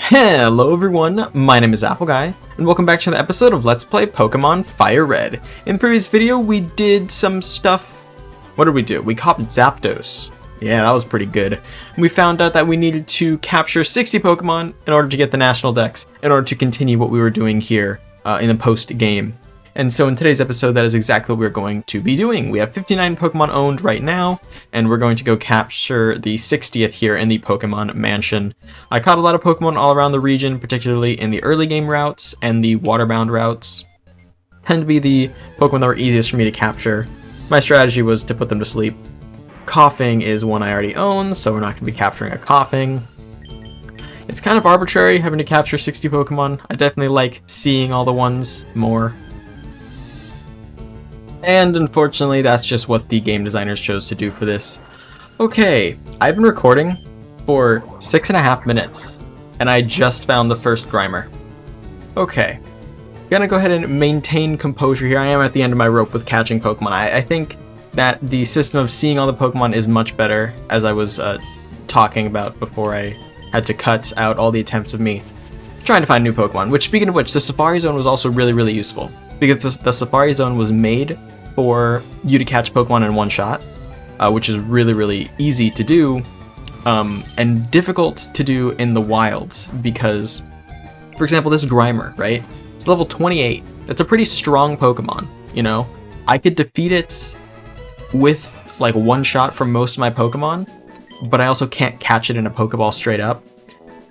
Hello everyone, my name is Apple Guy, and welcome back to the episode of Let's Play Pokemon FireRed. In the previous video, we did some stuff. What did we do? We caught Zapdos. Yeah, that was pretty good. We found out that we needed to capture 60 Pokemon in order to get the National Dex, in order to continue what we were doing here in the post-game. And so in today's episode, that is exactly what we're going to be doing. We have 59 Pokemon owned right now, and we're going to go capture the 60th here in the Pokemon Mansion. I caught a lot of Pokemon all around the region, particularly in the early game routes and the waterbound routes. Tend to be the Pokemon that were easiest for me to capture. My strategy was to put them to sleep. Coughing is one I already own, so we're not going to be capturing a Coughing. It's kind of arbitrary having to capture 60 Pokemon. I definitely like seeing all the ones more. And unfortunately, that's just what the game designers chose to do for this. Okay, I've been recording for 6.5 minutes, and I just found the first Grimer. Okay, gonna go ahead and maintain composure here. I am at the end of my rope with catching Pokemon. I think that the system of seeing all the Pokemon is much better, as I was talking about before I had to cut out all the attempts of me trying to find new Pokemon. Which, speaking of which, the Safari Zone was also really useful, because the Safari Zone was made for you to catch Pokemon in one shot, which is really easy to do, and difficult to do in the wilds, because, for example, this Grimer, right? It's level 28. That's a pretty strong Pokemon, you know? I could defeat it with, like, one shot from most of my Pokemon, but I also can't catch it in a Pokeball straight up.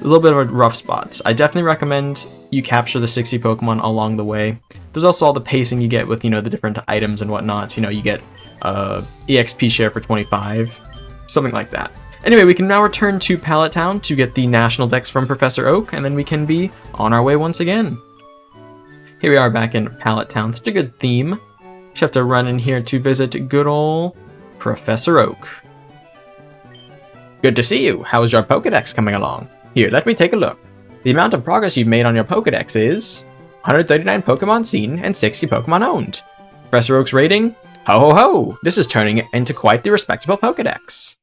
A little bit of a rough spot. I definitely recommend you capture the 60 Pokemon along the way. There's also all the pacing you get with, you know, the different items and whatnot. You know, you get EXP share for 25, something like that. Anyway, we can now return to Pallet Town to get the National Dex from Professor Oak, and then we can be on our way once again. Here we are back in Pallet Town. Such a good theme. Just have to run in here to visit good old Professor Oak. Good to see you. How is your Pokedex coming along? Here, let me take a look. The amount of progress you've made on your Pokedex is 139 Pokemon seen and 60 Pokemon owned. Professor Oak's rating? Ho ho ho! This is turning into quite the respectable Pokedex.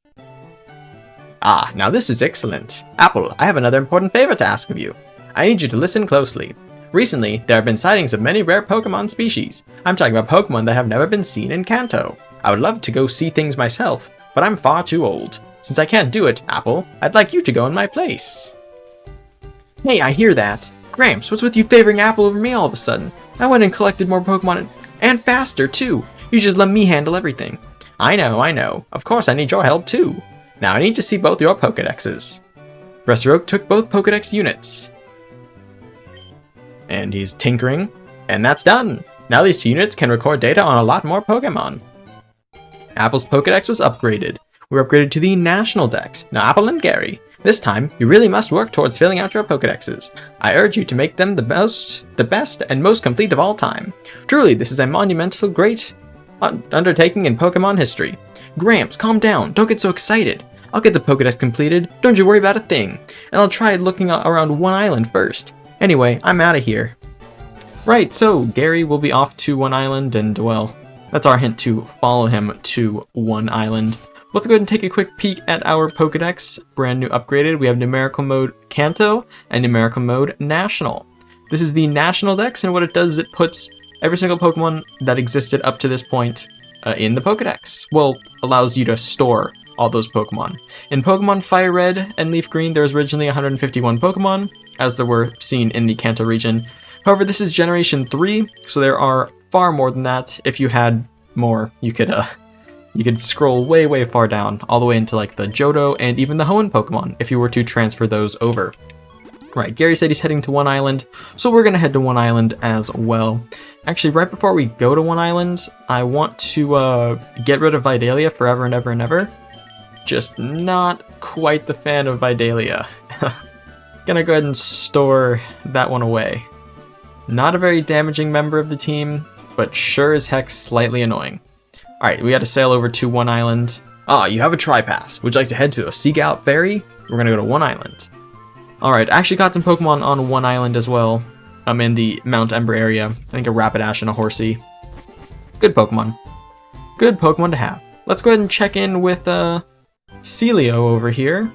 Ah, now this is excellent. Apple, I have another important favor to ask of you. I need you to listen closely. Recently, there have been sightings of many rare Pokemon species. I'm talking about Pokemon that have never been seen in Kanto. I would love to go see things myself, but I'm far too old. Since I can't do it, Apple, I'd like you to go in my place. Hey, I hear that. Gramps, what's with you favoring Apple over me all of a sudden? I went and collected more Pokemon and faster, too. You just let me handle everything. I know. Of course I need your help, too. Now I need to see both your Pokedexes. Professor Oak took both Pokedex units. And he's tinkering, and that's done. Now these two units can record data on a lot more Pokemon. Apple's Pokedex was upgraded. We're upgraded to the National Dex. Now Apple and Gary, this time you really must work towards filling out your Pokedexes. I urge you to make them the best and most complete of all time. Truly, this is a monumental, great undertaking in Pokemon history. Gramps, calm down. Don't get so excited. I'll get the Pokedex completed. Don't you worry about a thing. And I'll try looking around one island first. Anyway, I'm out of here. Right, so Gary will be off to one island, and well, that's our hint to follow him to one island. Let's go ahead and take a quick peek at our Pokedex. Brand new upgraded. We have numerical mode Kanto and numerical mode National. This is the National Dex, and what it does is it puts every single Pokemon that existed up to this point in the Pokedex. Well, allows you to store all those Pokemon. In Pokemon FireRed and LeafGreen, there was originally 151 Pokemon, as there were seen in the Kanto region. However, this is Generation 3, so there are far more than that. If you had more, you could scroll way far down, all the way into like the Johto and even the Hoenn Pokemon, if you were to transfer those over. Right, Gary said he's heading to one island, so we're gonna head to one island as well. Actually, right before we go to one island, I want to get rid of Vidalia forever and ever and ever. Just not quite the fan of Vidalia. Gonna go ahead and store that one away. Not a very damaging member of the team, but sure as heck slightly annoying. Alright, we had to sail over to one island. Ah, you have a tri-pass. Would you like to head to a Sea Gallop Ferry? We're gonna go to one island. Alright, I actually got some Pokemon on one island as well. I'm in the Mount Ember area. I think a Rapidash and a Horsey. Good Pokemon. Good Pokemon to have. Let's go ahead and check in with Celio over here.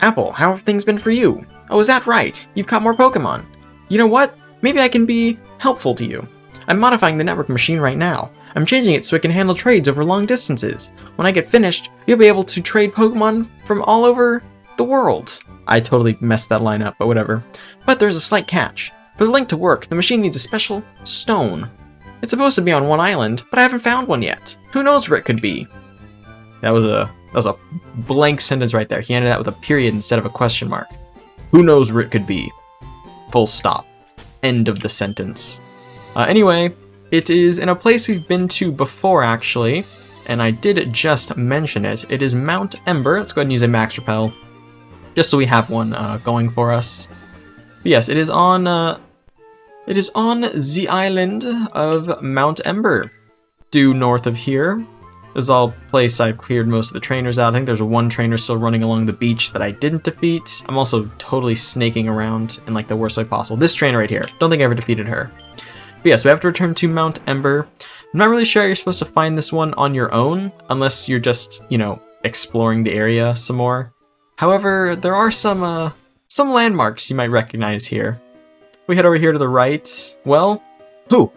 Apple, how have things been for you? Oh, is that right? You've caught more Pokemon. You know what? Maybe I can be helpful to you. I'm modifying the network machine right now. I'm changing it so it can handle trades over long distances. When I get finished, you'll be able to trade Pokemon from all over the world. I totally messed that line up, but whatever. But there's a slight catch. For the link to work, the machine needs a special stone. It's supposed to be on one island, but I haven't found one yet. Who knows where it could be? That was a blank sentence right there. He ended that with a period instead of a question mark. Who knows where it could be? Full stop. End of the sentence. Anyway, it is in a place we've been to before, actually, and I did just mention it. It is Mount Ember. Let's go ahead and use a max repel, just so we have one going for us. But yes, it is on the island of Mount Ember, due north of here. This is all a place I've cleared most of the trainers out. I think there's one trainer still running along the beach that I didn't defeat. I'm also totally snaking around in like the worst way possible. This trainer right here. Don't think I ever defeated her. But yes, we have to return to Mount Ember. I'm not really sure you're supposed to find this one on your own, unless you're just, you know, exploring the area some more. However, there are some landmarks you might recognize here. We head over here to the right. Well,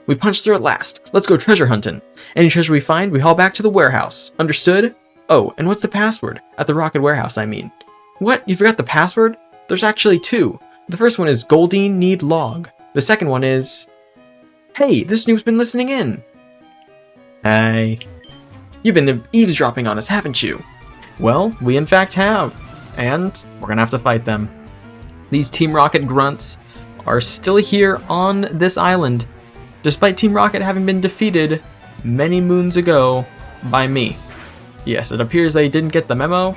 we punched through at last. Let's go treasure hunting. Any treasure we find, we haul back to the warehouse. Understood? Oh, and what's the password? At the Rocket Warehouse, I mean. What? You forgot the password? There's actually two. The first one is Goldeen Need Log. The second one is... Hey, this noob's been listening in. Hey. You've been eavesdropping on us, haven't you? Well, we in fact have. And we're gonna have to fight them. These Team Rocket grunts are still here on this island, despite Team Rocket having been defeated many moons ago by me. Yes, it appears they didn't get the memo,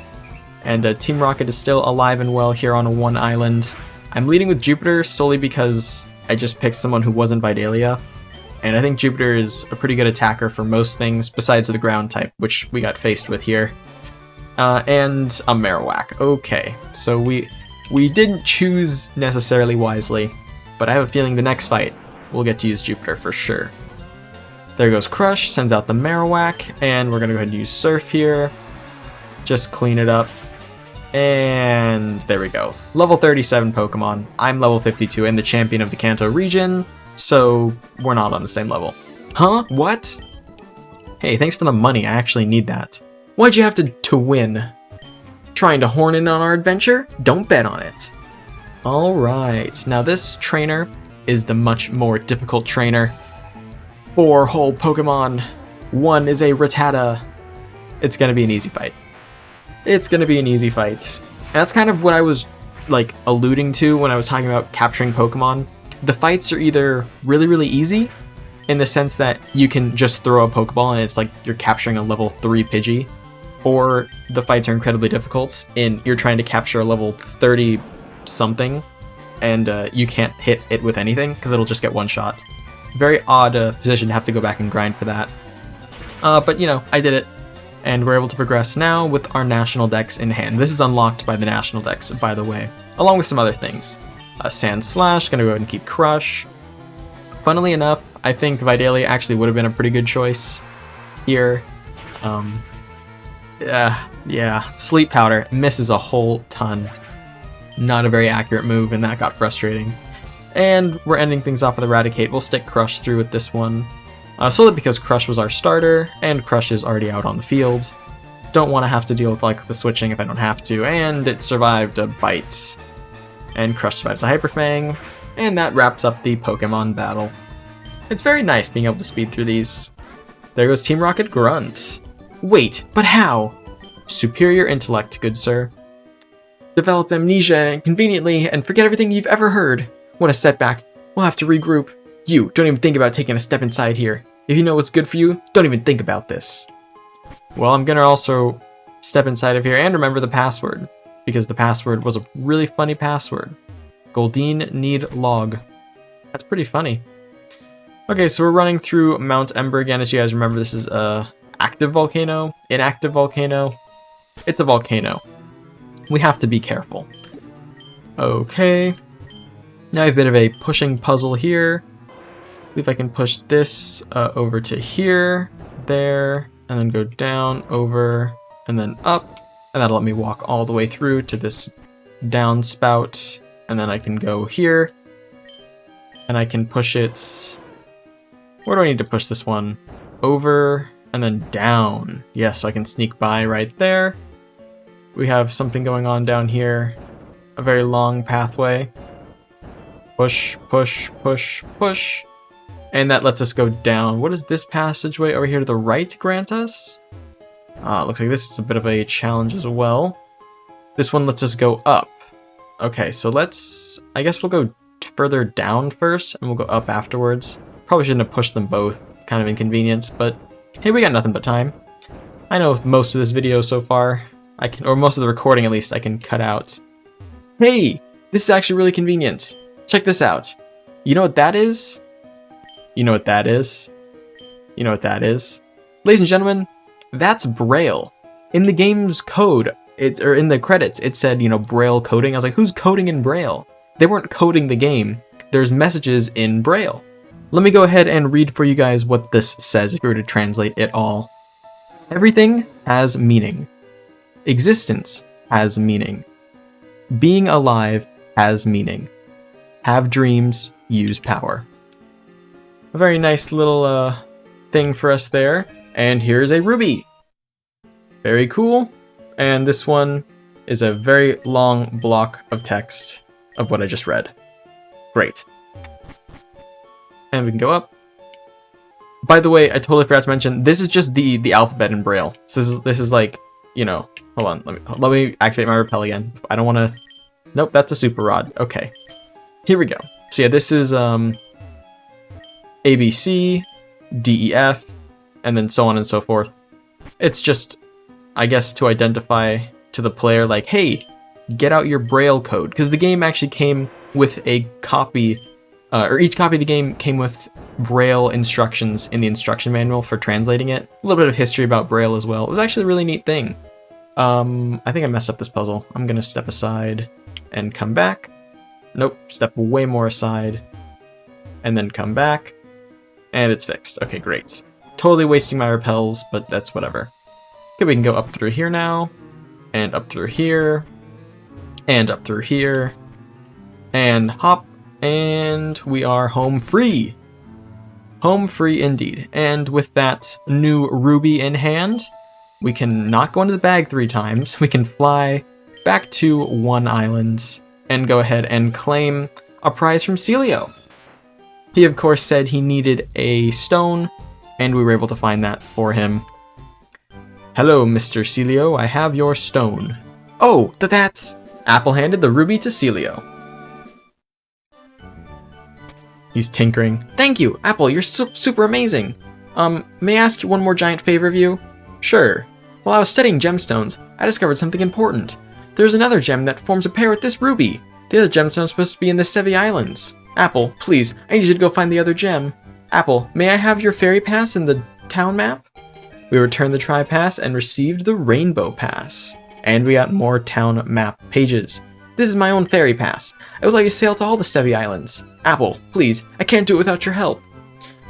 and Team Rocket is still alive and well here on one island. I'm leading with Jupiter solely because I just picked someone who wasn't Vidalia, and I think Jupiter is a pretty good attacker for most things besides the ground type, which we got faced with here. And a Marowak. Okay, so we didn't choose necessarily wisely, but I have a feeling the next fight we'll get to use Jupiter for sure. There goes Crush, sends out the Marowak, and we're gonna go ahead and use Surf here. Just clean it up. And there we go. Level 37 Pokemon. I'm level 52 and the champion of the Kanto region, so we're not on the same level. Huh? What? Hey, thanks for the money. I actually need that. Why'd you have to win? Trying to horn in on our adventure? Don't bet on it. Alright, now this trainer is the much more difficult trainer. 4 whole Pokemon. 1 is a Rattata. It's gonna be an easy fight. It's gonna be an easy fight. And that's kind of what I was like alluding to when I was talking about capturing Pokemon. The fights are either really, really easy, in the sense that you can just throw a Pokeball and it's like you're capturing a level 3 Pidgey, or the fights are incredibly difficult and you're trying to capture a level 30 something and you can't hit it with anything because it'll just get one shot. Very odd position to have to go back and grind for that. But you know, I did it. And we're able to progress now with our National Dex in hand. This is unlocked by the National Dex, by the way, along with some other things. Sand Slash, gonna go ahead and keep Crush. Funnily enough, I think Vidalia actually would have been a pretty good choice here. Yeah, Sleep Powder misses a whole ton. Not a very accurate move, and that got frustrating. And we're ending things off with Eradicate. We'll stick Crush through with this one. Solely because Crush was our starter, and Crush is already out on the field. Don't want to have to deal with like the switching if I don't have to, and it survived a bite. And Crush survives a Hyper Fang, and that wraps up the Pokemon battle. It's very nice being able to speed through these. There goes Team Rocket Grunt. Wait, but how? Superior intellect, good sir. Develop amnesia conveniently and forget everything you've ever heard. What a setback. We'll have to regroup. You, don't even think about taking a step inside here. If you know what's good for you, don't even think about this. Well, I'm gonna also step inside of here and remember the password, because the password was a really funny password. Goldeen Need Log. That's pretty funny. Okay, so we're running through Mount Ember again. As you guys remember, this is a active volcano, inactive volcano. It's a volcano. We have to be careful. Okay. Now I have a bit of a pushing puzzle here. I believe I can push this over to here, there, and then go down, over, and then up. And that'll let me walk all the way through to this down spout, and then I can go here, and I can push it. Where do I need to push this one? Over, and then down. Yeah, so I can sneak by right there. We have something going on down here. A very long pathway. Push, push, push, push. And that lets us go down. What does this passageway over here to the right grant us? Looks like this is a bit of a challenge as well. This one lets us go up. Okay, so I guess we'll go further down first, and we'll go up afterwards. Probably shouldn't have pushed them both. Kind of inconvenience, but hey, we got nothing but time. I know most of this video so far, or most of the recording at least, I can cut out. Hey, this is actually really convenient. Check this out. You know what that is? You know what that is? You know what that is? Ladies and gentlemen, that's Braille. In the game's code, or in the credits, it said, you know, Braille coding. I was like, who's coding in Braille? They weren't coding the game. There's messages in Braille. Let me go ahead and read for you guys what this says if we were to translate it all. Everything has meaning. Existence has meaning. Being alive has meaning. Have dreams, use power. A very nice little thing for us there. And here's a ruby. Very cool. And this one is a very long block of text of what I just read. Great. And we can go up. By the way, I totally forgot to mention, this is just the alphabet in Braille. So this is like, you know, hold on, let me activate my repel again. I don't want to, nope, that's a super rod. Okay, here we go. So yeah, this is A, B, C, D, E, F, and then so on and so forth. It's just, I guess, to identify to the player like, hey, get out your Braille code, because the game actually came with a copy, or each copy of the game came with Braille instructions in the instruction manual for translating it. A little bit of history about Braille as well. It was actually a really neat thing. I think I messed up this puzzle. I'm gonna step aside and come back. Nope, step way more aside and then come back. And it's fixed. Okay, great. Totally wasting my repels, but that's whatever. Okay, we can go up through here now, and up through here, and up through here, and hop, and we are home free. Home free indeed. And with that new ruby in hand, we can not go into the bag 3 times. We can fly back to one island and go ahead and claim a prize from Celio. He of course said he needed a stone, and we were able to find that for him. Hello, Mr. Celio, I have your stone. Oh, that's... Apple handed the ruby to Celio. He's tinkering. Thank you, Apple, you're super amazing. May I ask you one more giant favor of you? Sure. While I was studying gemstones, I discovered something important. There's another gem that forms a pair with this ruby. The other gemstone is supposed to be in the Sevi Islands. Apple, please, I need you to go find the other gem. Apple, may I have your fairy pass in the town map? We returned the tri-pass and received the rainbow pass. And we got more town map pages. This is my own fairy pass. I would like to sail to all the Sevi Islands. Apple, please, I can't do it without your help.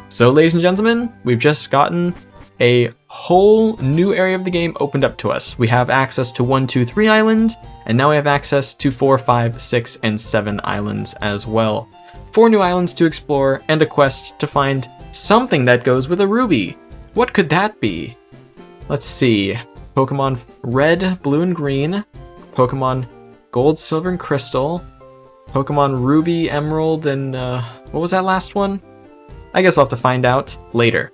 So, ladies and gentlemen, we've just gotten a whole new area of the game opened up to us. We have access to 1, 2, 3 islands, and now we have access to 4, 5, 6, and 7 islands as well. 4 new islands to explore, and a quest to find something that goes with a ruby. What could that be? Let's see. Pokemon Red, Blue, and Green. Pokemon Gold, Silver, and Crystal. Pokemon Ruby, Emerald, and what was that last one? I guess we'll have to find out later.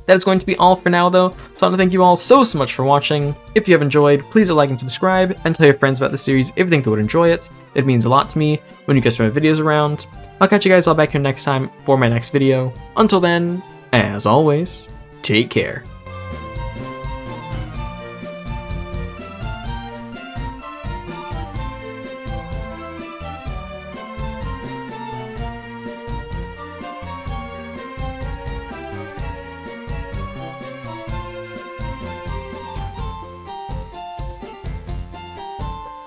That is going to be all for now though, so I want to thank you all so much for watching. If you have enjoyed, please like and subscribe, and tell your friends about the series if you think they would enjoy it. It means a lot to me when you guys spread my videos around. I'll catch you guys all back here next time for my next video. Until then, as always, take care.